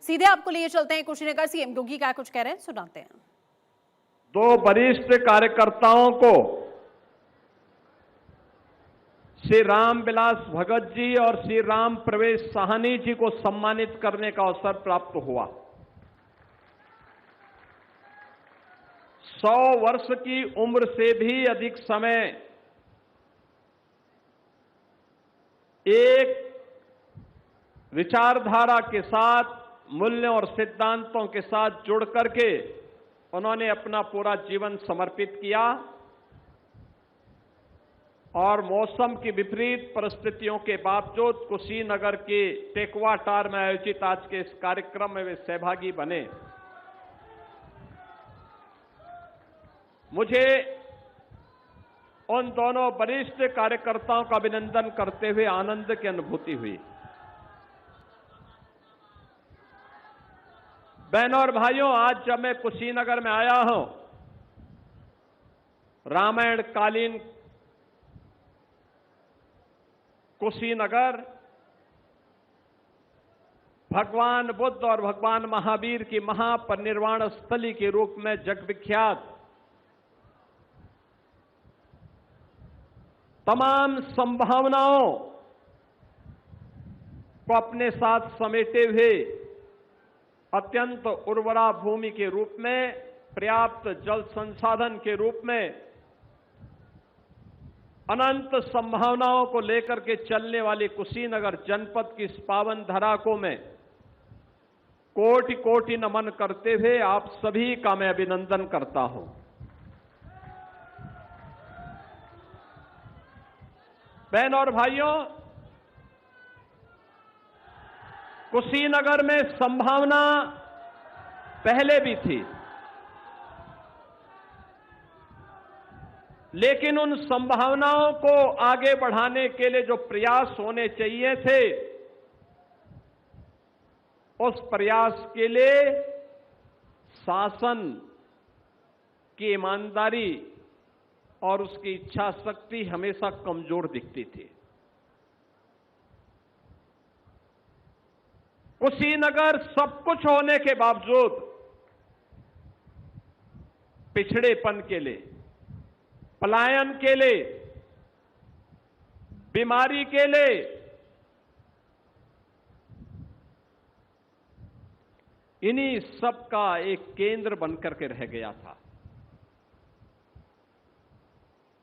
सीधे आपको लिए चलते हैं कुशीनगर सीएम योगी क्या कुछ कह रहे हैं, सुनाते हैं। दो वरिष्ठ कार्यकर्ताओं को श्री राम विलास भगत जी और श्री राम प्रवेश साहनी जी को सम्मानित करने का अवसर प्राप्त हुआ। 100 वर्ष की उम्र से भी अधिक समय एक विचारधारा के साथ, मूल्यों और सिद्धांतों के साथ जुड़ करके उन्होंने अपना पूरा जीवन समर्पित किया और मौसम की विपरीत परिस्थितियों के बावजूद कुशीनगर के टेकवाटार में आयोजित आज के इस कार्यक्रम में वे सहभागी बने। मुझे उन दोनों वरिष्ठ कार्यकर्ताओं का अभिनंदन करते हुए आनंद की अनुभूति हुई। बहनों और भाइयों, आज जब मैं कुशीनगर में आया हूं, रामायण कालीन कुशीनगर भगवान बुद्ध और भगवान महावीर की महापरिनिर्वाण स्थली के रूप में जगविख्यात तमाम संभावनाओं को अपने साथ समेटे हुए अत्यंत उर्वरा भूमि के रूप में, पर्याप्त जल संसाधन के रूप में, अनंत संभावनाओं को लेकर के चलने वाली कुशीनगर जनपद की इस पावन धरा को मैं कोटि कोटि नमन करते हुए आप सभी का मैं अभिनंदन करता हूं। बहनों और भाइयों, कुशीनगर में संभावना पहले भी थी, लेकिन उन संभावनाओं को आगे बढ़ाने के लिए जो प्रयास होने चाहिए थे, उस प्रयास के लिए शासन की ईमानदारी और उसकी इच्छा शक्ति हमेशा कमजोर दिखती थी। कुशीनगर सब कुछ होने के बावजूद पिछड़ेपन के लिए, पलायन के लिए, बीमारी के लिए, इन्हीं सब का एक केंद्र बनकर के रह गया था।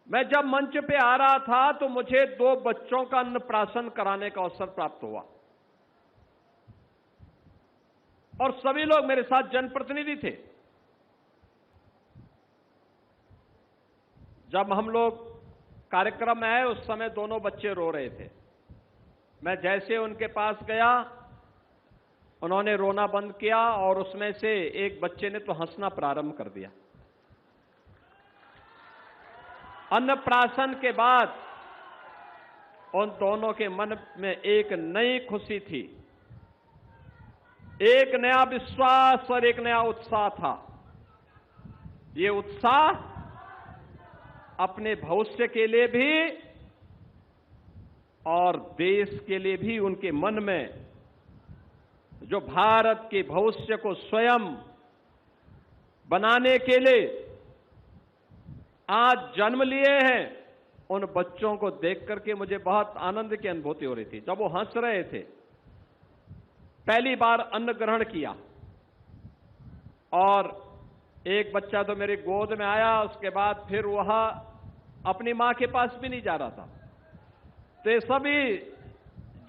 मैं जब मंच पे आ रहा था तो मुझे 2 बच्चों का अन्नप्राशन कराने का अवसर प्राप्त हुआ और सभी लोग मेरे साथ जनप्रतिनिधि थे। जब हम लोग कार्यक्रम में आए उस समय दोनों बच्चे रो रहे थे। मैं जैसे उनके पास गया, उन्होंने रोना बंद किया और उसमें से एक बच्चे ने तो हंसना प्रारंभ कर दिया। अन्नप्राशन के बाद उन दोनों के मन में एक नई खुशी थी, एक नया विश्वास और एक नया उत्साह था। ये उत्साह अपने भविष्य के लिए भी और देश के लिए भी उनके मन में, जो भारत के भविष्य को स्वयं बनाने के लिए आज जन्म लिए हैं, उन बच्चों को देख करके मुझे बहुत आनंद की अनुभूति हो रही थी। जब वो हंस रहे थे, पहली बार अन्न ग्रहण किया और एक बच्चा तो मेरे गोद में आया, उसके बाद फिर वह अपनी मां के पास भी नहीं जा रहा था। तो ये सभी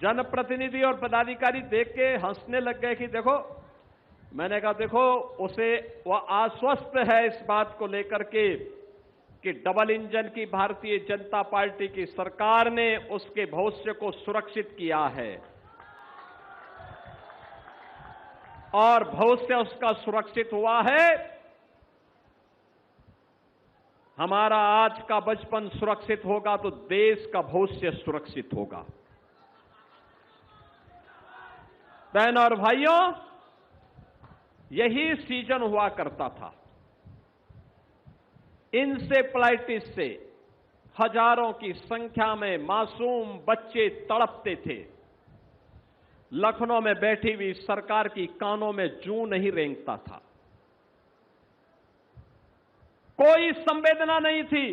जनप्रतिनिधि और पदाधिकारी देख के हंसने लग गए कि देखो, मैंने कहा देखो, उसे वह आश्वस्त है इस बात को लेकर के कि डबल इंजन की भारतीय जनता पार्टी की सरकार ने उसके भविष्य को सुरक्षित किया है और भविष्य उसका सुरक्षित हुआ है। हमारा आज का बचपन सुरक्षित होगा तो देश का भविष्य सुरक्षित होगा। बहनों और भाइयों, यही सीजन हुआ करता था। इंसेफ्लाइटिस से हजारों की संख्या में मासूम बच्चे तड़पते थे। लखनऊ में बैठी हुई सरकार की कानों में जूं नहीं रेंगता था। कोई संवेदना नहीं थी।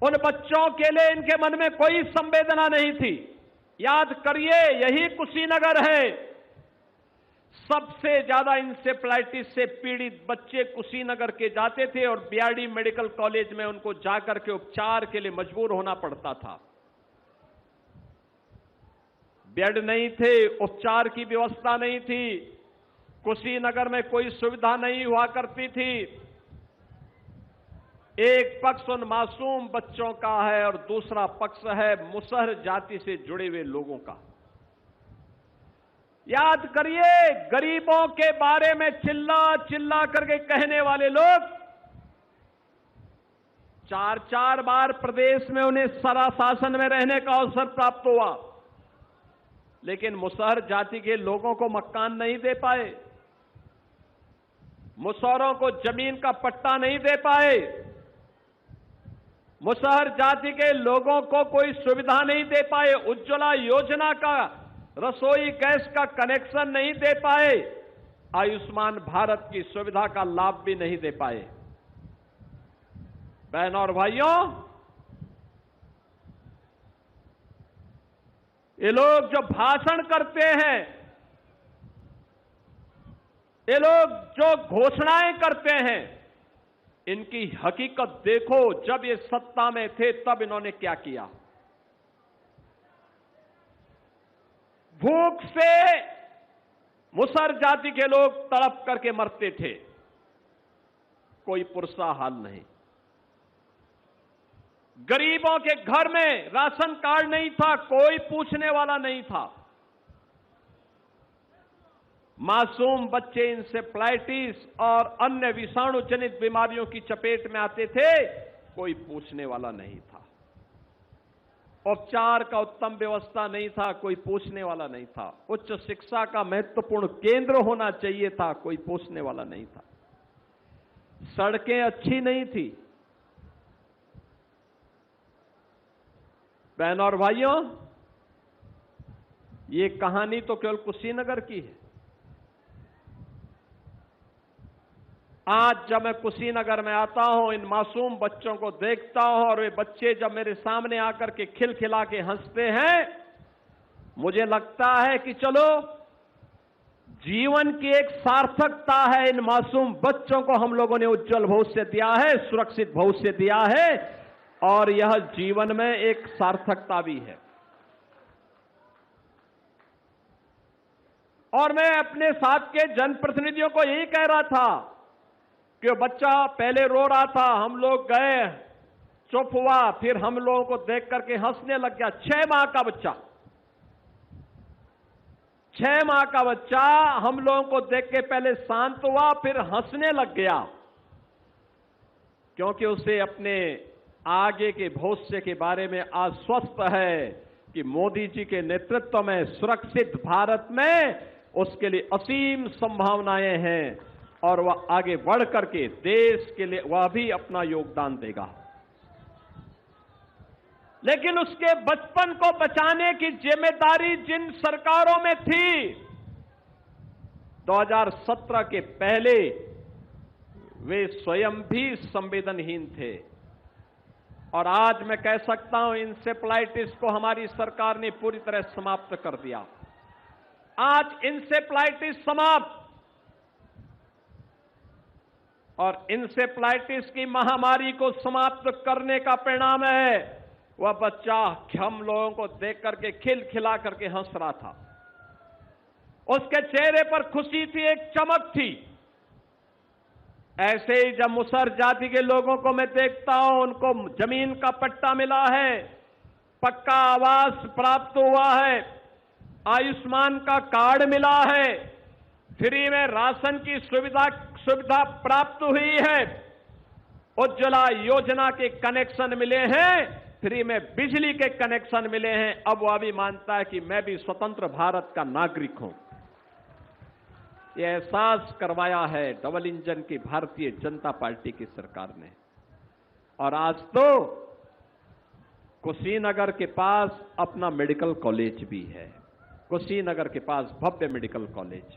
उन बच्चों के लिए इनके मन में कोई संवेदना नहीं थी। याद करिए, यही कुशीनगर है। सबसे ज्यादा इंसेफ्लाइटिस से पीड़ित बच्चे कुशीनगर के जाते थे और बीआरडी मेडिकल कॉलेज में उनको जाकर के उपचार के लिए मजबूर होना पड़ता था। बेड नहीं थे, उपचार की व्यवस्था नहीं थी, कुशीनगर में कोई सुविधा नहीं हुआ करती थी। एक पक्ष उन मासूम बच्चों का है और दूसरा पक्ष है मुसहर जाति से जुड़े हुए लोगों का। याद करिए, गरीबों के बारे में चिल्ला चिल्ला करके कहने वाले लोग 4-4 बार प्रदेश में उन्हें शासन में रहने का अवसर प्राप्त हुआ, लेकिन मुसहर जाति के लोगों को मकान नहीं दे पाए, मुसहरों को जमीन का पट्टा नहीं दे पाए, मुसहर जाति के लोगों को कोई सुविधा नहीं दे पाए, उज्ज्वला योजना का रसोई गैस का कनेक्शन नहीं दे पाए, आयुष्मान भारत की सुविधा का लाभ भी नहीं दे पाए। बहनों और भाइयों, ये लोग जो भाषण करते हैं, ये लोग जो घोषणाएं करते हैं, इनकी हकीकत देखो। जब ये सत्ता में थे तब इन्होंने क्या किया। भूख से मुसहर जाति के लोग तड़प करके मरते थे, कोई पुरसा हाल नहीं। गरीबों के घर में राशन कार्ड नहीं था, कोई पूछने वाला नहीं था। मासूम बच्चे इंसेफ्लाइटिस और अन्य विषाणु जनित बीमारियों की चपेट में आते थे, कोई पूछने वाला नहीं था। उपचार का उत्तम व्यवस्था नहीं था, कोई पूछने वाला नहीं था। उच्च शिक्षा का महत्वपूर्ण केंद्र होना चाहिए था, कोई पूछने वाला नहीं था। सड़कें अच्छी नहीं थी। बहनों और भाइयों, ये कहानी तो केवल कुशीनगर की है। आज जब मैं कुशीनगर में आता हूं, इन मासूम बच्चों को देखता हूं और वे बच्चे जब मेरे सामने आकर के खिलखिला के हंसते हैं, मुझे लगता है कि चलो, जीवन की एक सार्थकता है। इन मासूम बच्चों को हम लोगों ने उज्जवल भविष्य दिया है, सुरक्षित भविष्य दिया है, और यह जीवन में एक सार्थकता भी है। और मैं अपने साथ के जनप्रतिनिधियों को यही कह रहा था कि बच्चा पहले रो रहा था, हम लोग गए, चुप हुआ, फिर हम लोगों को देख करके हंसने लग गया। 6 माह का बच्चा, 6 माह का बच्चा हम लोगों को देख के पहले शांत हुआ, फिर हंसने लग गया, क्योंकि उसे अपने आगे के भविष्य के बारे में आश्वस्त है कि मोदी जी के नेतृत्व में सुरक्षित भारत में उसके लिए असीम संभावनाएं हैं और वह आगे बढ़ करके देश के लिए वह भी अपना योगदान देगा। लेकिन उसके बचपन को बचाने की जिम्मेदारी जिन सरकारों में थी, 2017 के पहले वे स्वयं भी संवेदनहीन थे। और आज मैं कह सकता हूं, इंसेफ्लाइटिस को हमारी सरकार ने पूरी तरह समाप्त कर दिया। आज इंसेफ्लाइटिस समाप्त, और इंसेफ्लाइटिस की महामारी को समाप्त करने का परिणाम है वह बच्चा हम लोगों को देख करके खिलखिला करके हंस रहा था। उसके चेहरे पर खुशी थी, एक चमक थी। ऐसे ही जब मुसहर जाति के लोगों को मैं देखता हूं, उनको जमीन का पट्टा मिला है, पक्का आवास प्राप्त हुआ है, आयुष्मान का कार्ड मिला है, फ्री में राशन की सुविधा प्राप्त हुई है, उज्ज्वला योजना के कनेक्शन मिले हैं, फ्री में बिजली के कनेक्शन मिले हैं। अब वह भी मानता है कि मैं भी स्वतंत्र भारत का नागरिक हूं। यह एहसास करवाया है डबल इंजन की भारतीय जनता पार्टी की सरकार ने। और आज तो कुशीनगर के पास अपना मेडिकल कॉलेज भी है। कुशीनगर के पास भव्य मेडिकल कॉलेज,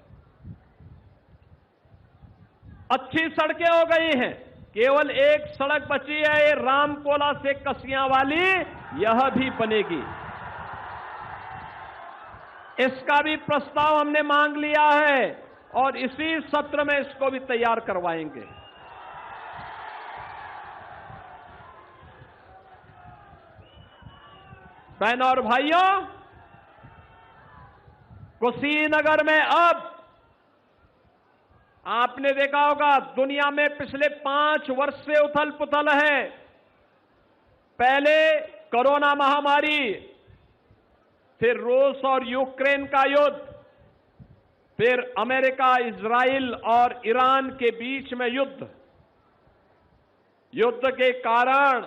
अच्छी सड़कें हो गई हैं। केवल एक सड़क बची है, ये रामकोला से कसियां वाली, यह भी बनेगी। इसका भी प्रस्ताव हमने मांग लिया है और इसी सत्र में इसको भी तैयार करवाएंगे। बहनों और भाइयों, कुशीनगर में अब आपने देखा होगा, दुनिया में पिछले 5 वर्ष से उथल पुथल है। पहले कोरोना महामारी, फिर रूस और यूक्रेन का युद्ध, फिर अमेरिका, इजराइल और ईरान के बीच में युद्ध। युद्ध के कारण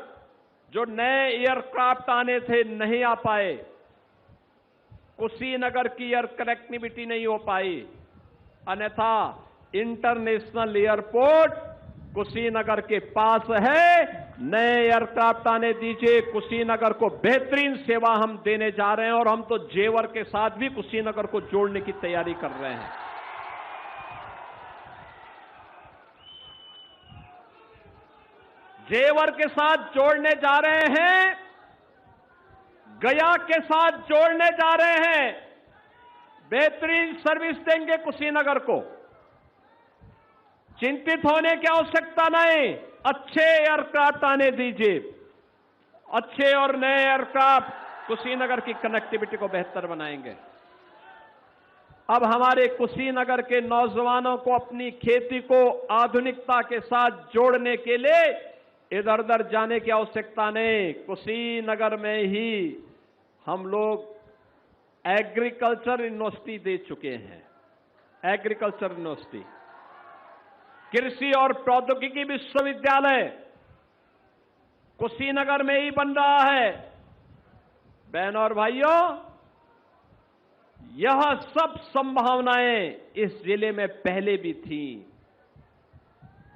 जो नए एयरक्राफ्ट आने थे, नहीं आ पाए। कुशीनगर की एयर कनेक्टिविटी नहीं हो पाई। अन्यथा इंटरनेशनल एयरपोर्ट कुशीनगर के पास है। नए एयरक्राफ्ट आने दीजिए, कुशीनगर को बेहतरीन सेवा हम देने जा रहे हैं और हम तो जेवर के साथ भी कुशीनगर को जोड़ने की तैयारी कर रहे हैं। जेवर के साथ जोड़ने जा रहे हैं, गया के साथ जोड़ने जा रहे हैं। बेहतरीन सर्विस देंगे कुशीनगर को। चिंतित होने की आवश्यकता नहीं, अच्छे एयरक्राफ्ट आने दीजिए। अच्छे और नए एयरक्राफ्ट कुशीनगर की कनेक्टिविटी को बेहतर बनाएंगे। अब हमारे कुशीनगर के नौजवानों को अपनी खेती को आधुनिकता के साथ जोड़ने के लिए इधर उधर जाने की आवश्यकता नहीं। कुशीनगर में ही हम लोग एग्रीकल्चर यूनिवर्सिटी दे चुके हैं। एग्रीकल्चर यूनिवर्सिटी, कृषि और प्रौद्योगिकी विश्वविद्यालय कुशीनगर में ही बन रहा है। बहनों और भाइयों, यह सब संभावनाएं इस जिले में पहले भी थी,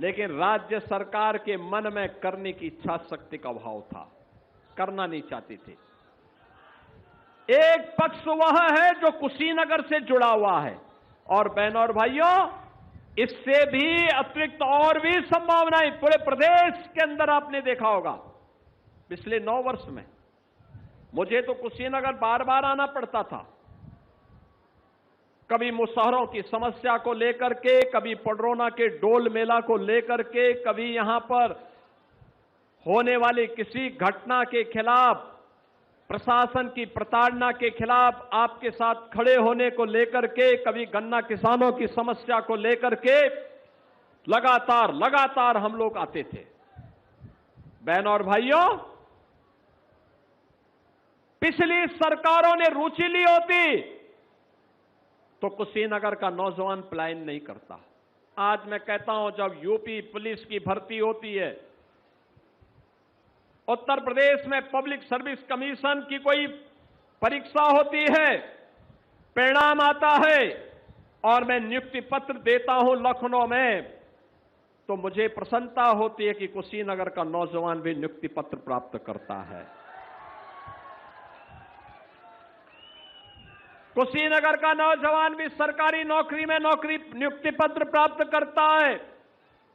लेकिन राज्य सरकार के मन में करने की इच्छा शक्ति का अभाव था, करना नहीं चाहती थी। एक पक्ष वह है जो कुशीनगर से जुड़ा हुआ है, और बहनों और भाइयों, इससे भी अतिरिक्त और भी संभावनाएं पूरे प्रदेश के अंदर आपने देखा होगा। पिछले 9 वर्ष में मुझे तो कुशीनगर बार बार आना पड़ता था। कभी मुसहरों की समस्या को लेकर के, कभी पडरौना के डोल मेला को लेकर के, कभी यहां पर होने वाली किसी घटना के खिलाफ, प्रशासन की प्रताड़ना के खिलाफ आपके साथ खड़े होने को लेकर के, कभी गन्ना किसानों की समस्या को लेकर के लगातार हम लोग आते थे। बहनों और भाइयों, पिछली सरकारों ने रुचि ली होती तो कुशीनगर का नौजवान पलायन नहीं करता। आज मैं कहता हूं, जब यूपी पुलिस की भर्ती होती है, उत्तर प्रदेश में पब्लिक सर्विस कमीशन की कोई परीक्षा होती है, परिणाम आता है और मैं नियुक्ति पत्र देता हूं लखनऊ में, तो मुझे प्रसन्नता होती है कि कुशीनगर का नौजवान भी नियुक्ति पत्र प्राप्त करता है। कुशीनगर का नौजवान भी सरकारी नौकरी में नियुक्ति पत्र प्राप्त करता है।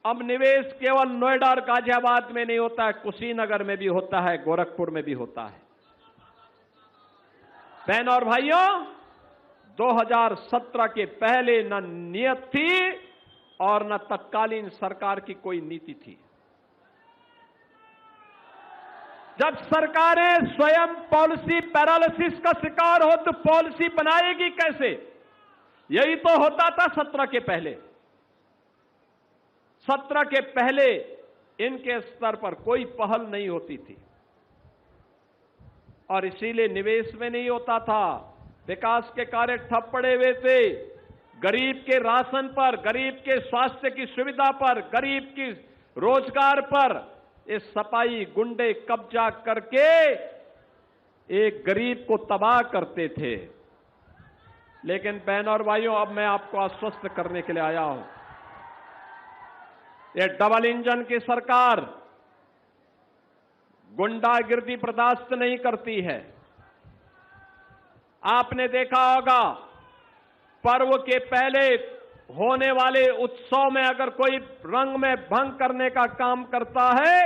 अब निवेश केवल नोएडा और गाजियाबाद में नहीं होता है, कुशीनगर में भी होता है, गोरखपुर में भी होता है। बहनों और भाइयों, 2017 के पहले न नियत थी और न तत्कालीन सरकार की कोई नीति थी। जब सरकारें स्वयं पॉलिसी पैरालिसिस का शिकार हो तो पॉलिसी बनाएगी कैसे? यही तो होता था 17 के पहले। 17 के पहले इनके स्तर पर कोई पहल नहीं होती थी और इसीलिए निवेश में नहीं होता था, विकास के कार्य ठप पड़े हुए थे। गरीब के राशन पर, गरीब के स्वास्थ्य की सुविधा पर, गरीब की रोजगार पर इस सपाई गुंडे कब्जा करके एक गरीब को तबाह करते थे। लेकिन बहनों और भाइयों, अब मैं आपको आश्वस्त करने के लिए आया हूं, ये डबल इंजन की सरकार गुंडागिर्दी बर्दाश्त नहीं करती है। आपने देखा होगा, पर्व के पहले होने वाले उत्सव में अगर कोई रंग में भंग करने का काम करता है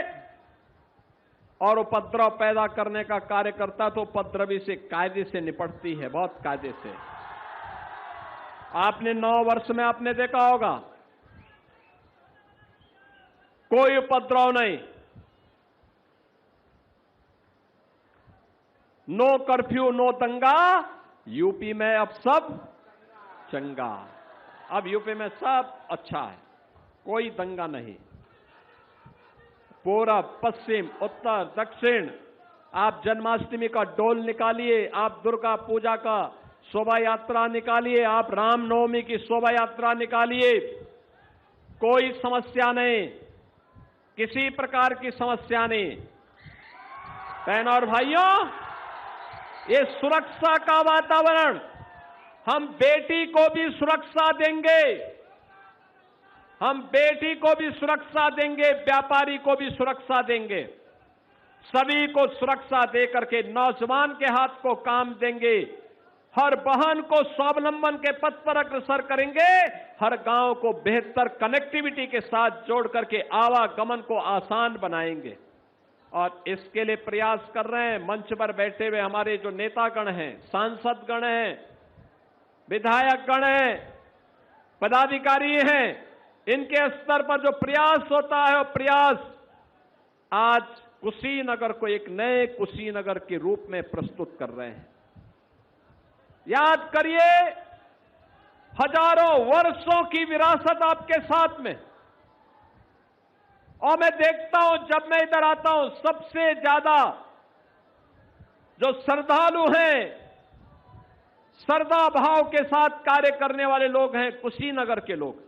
और उपद्रव पैदा करने का कार्य करता है तो उपद्रवी से कायदे से निपटती है, बहुत कायदे से। आपने 9 वर्ष में आपने देखा होगा, कोई उपद्रव नहीं, नो कर्फ्यू नो दंगा। यूपी में अब सब चंगा, अब यूपी में सब अच्छा है, कोई दंगा नहीं। पूरब पश्चिम उत्तर दक्षिण, आप जन्माष्टमी का डोल निकालिए, आप दुर्गा पूजा का शोभा यात्रा निकालिए, आप रामनवमी की शोभा यात्रा निकालिए, कोई समस्या नहीं, किसी प्रकार की समस्या नहीं। बहनों और भाइयों, ये सुरक्षा का वातावरण, हम बेटी को भी सुरक्षा देंगे, हम बेटी को भी सुरक्षा देंगे, व्यापारी को भी सुरक्षा देंगे, सभी को सुरक्षा देकर के नौजवान के हाथ को काम देंगे, हर बहन को स्वावलंबन के पथ पर अग्रसर करेंगे, हर गांव को बेहतर कनेक्टिविटी के साथ जोड़ करके आवागमन को आसान बनाएंगे। और इसके लिए प्रयास कर रहे हैं। मंच पर बैठे हुए हमारे जो नेतागण हैं, सांसदगण हैं, विधायकगण हैं, पदाधिकारी हैं, इनके स्तर पर जो प्रयास होता है, वो प्रयास आज कुशीनगर को एक नए कुशीनगर के रूप में प्रस्तुत कर रहे हैं। याद करिए, हजारों वर्षों की विरासत आपके साथ में। और मैं देखता हूं, जब मैं इधर आता हूं, सबसे ज्यादा जो श्रद्धालु हैं, श्रद्धा भाव के साथ कार्य करने वाले लोग हैं कुशीनगर के लोग।